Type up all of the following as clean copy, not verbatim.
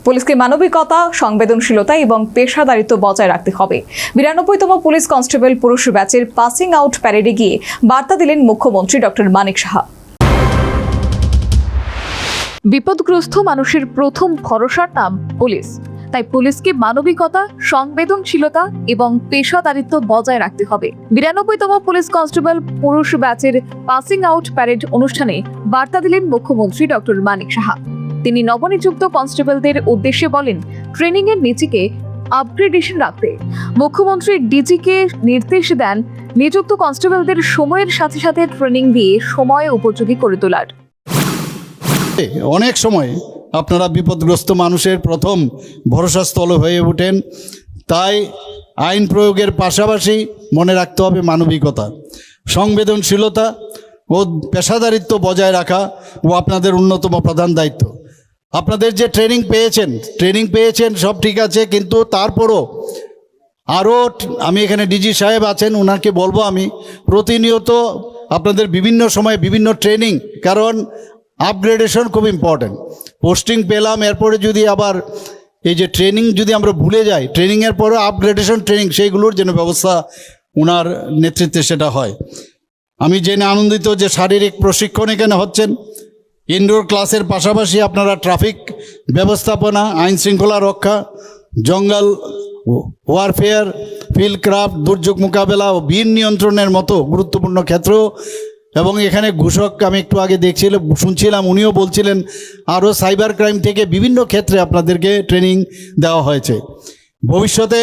পুলিশকে মানবিকতা, সংবেদনশীলতা এবং পেশাদারিত্ব বজায় রাখতে হবে। ৯২তম পুলিশ কনস্টেবল পুরুষ ব্যাচের পাসিং আউট প্যারেডে গিয়ে বার্তা দিলেন মুখ্যমন্ত্রী ডক্টর মানিক সাহা। বিপদগ্রস্ত মানুষের প্রথম ভরসার নাম পুলিশ, তাই পুলিশকে মানবিকতা, সংবেদনশীলতা এবং পেশাদারিত্ব বজায় রাখতে হবে। ৯২তম পুলিশ কনস্টেবল পুরুষ ব্যাচের পাসিং আউট প্যারেড অনুষ্ঠানে বার্তা দিলেন মুখ্যমন্ত্রী ডক্টর মানিক সাহা। তিনি নবনিযুক্ত কনস্টেবলদের উদ্দেশ্যে বলেন, ট্রেনিং এর নিচিকে আপগ্রেডেশন রাখতে। মুখ্যমন্ত্রী ডিজিকে নির্দেশ দেন নিযুক্ত কনস্টেবলদের সময়ের সাথে সাথে ট্রেনিং দিয়ে সময় উপযোগী করে তোলার। অনেক সময় আপনারা বিপদগ্রস্ত মানুষের প্রথম ভরসাস্থল হয়ে ওঠেন, তাই আইন প্রয়োগের পাশাপাশি মনে রাখতে হবে মানবিকতা, সংবেদনশীলতা ও পেশাদারিত্ব বজায় রাখা ও আপনাদের অন্যতম প্রধান দায়িত্ব। আপনাদের যে ট্রেনিং পেয়েছেন সব ঠিক আছে, কিন্তু তারপরও আরও আমি এখানে ডিজি সাহেব আছেন, ওনাকে বলবো আমি প্রতিনিয়ত আপনাদের বিভিন্ন সময়ে বিভিন্ন ট্রেনিং, কারণ আপগ্রেডেশন খুব ইম্পর্ট্যান্ট। পোস্টিং পেলাম, এরপরে যদি আবার এই যে ট্রেনিং যদি আমরা ভুলে যাই, ট্রেনিংয়ের পরে আপগ্রেডেশন ট্রেনিং সেইগুলোর যেন ব্যবস্থা ওনার নেতৃত্বে সেটা হয়। আমি জেনে আনন্দিত যে শারীরিক প্রশিক্ষণ এখানে হচ্ছেন। ইনডোর ক্লাসের পাশাপাশি আপনারা ট্রাফিক ব্যবস্থাপনা, আইন শৃঙ্খলা রক্ষা, জঙ্গল ওয়ারফেয়ার, ফিল্ড ক্রাফট, দুর্যোগ মোকাবেলা ও বীর নিয়ন্ত্রণের মতো গুরুত্বপূর্ণ ক্ষেত্র, এবং এখানে ঘোষক আমি একটু আগে শুনছিলাম, উনিও বলছিলেন আরও সাইবার ক্রাইম থেকে বিভিন্ন ক্ষেত্রে আপনাদেরকে ট্রেনিং দেওয়া হয়েছে। ভবিষ্যতে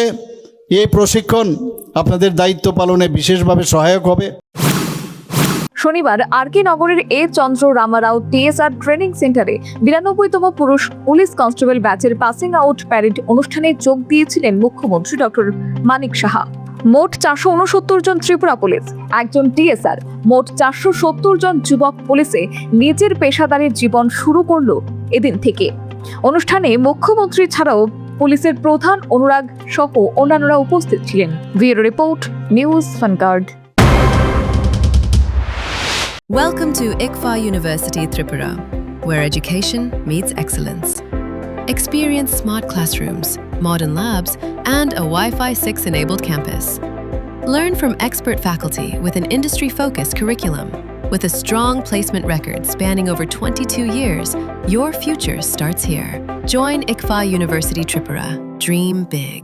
এই প্রশিক্ষণ আপনাদের দায়িত্ব পালনে বিশেষভাবে সহায়ক হবে। শনিবার আরকে নগরের এ চন্দ্র রামারাও টিএসআর ট্রেনিং সেন্টারে ৯২তম পুরুষ পুলিশ কনস্টেবল ব্যাচের পাসিং আউট প্যারেড অনুষ্ঠানে যোগ দিয়েছিলেন মুখ্যমন্ত্রী ডক্টর মানিক সাহা। মোট ৪৬৯ জন ত্রিপুরা পুলিশ, একজন টিএসআর, মোট ৪৭০ জন যুবক পুলিশে নিজের পেশাদারের জীবন শুরু করলো এদিন থেকে। অনুষ্ঠানে মুখ্যমন্ত্রী ছাড়াও পুলিশের প্রধান অনুরাগ সহ অন্যান্যরা উপস্থিত ছিলেন। Bureau report, news vanguard. Welcome to ICFA University Tripura, where education meets excellence. Experience smart classrooms, modern labs, and a Wi-Fi 6-enabled campus. Learn from expert faculty with an industry-focused curriculum. With a strong placement record spanning over 22 years, your future starts here. Join ICFA University Tripura. Dream big.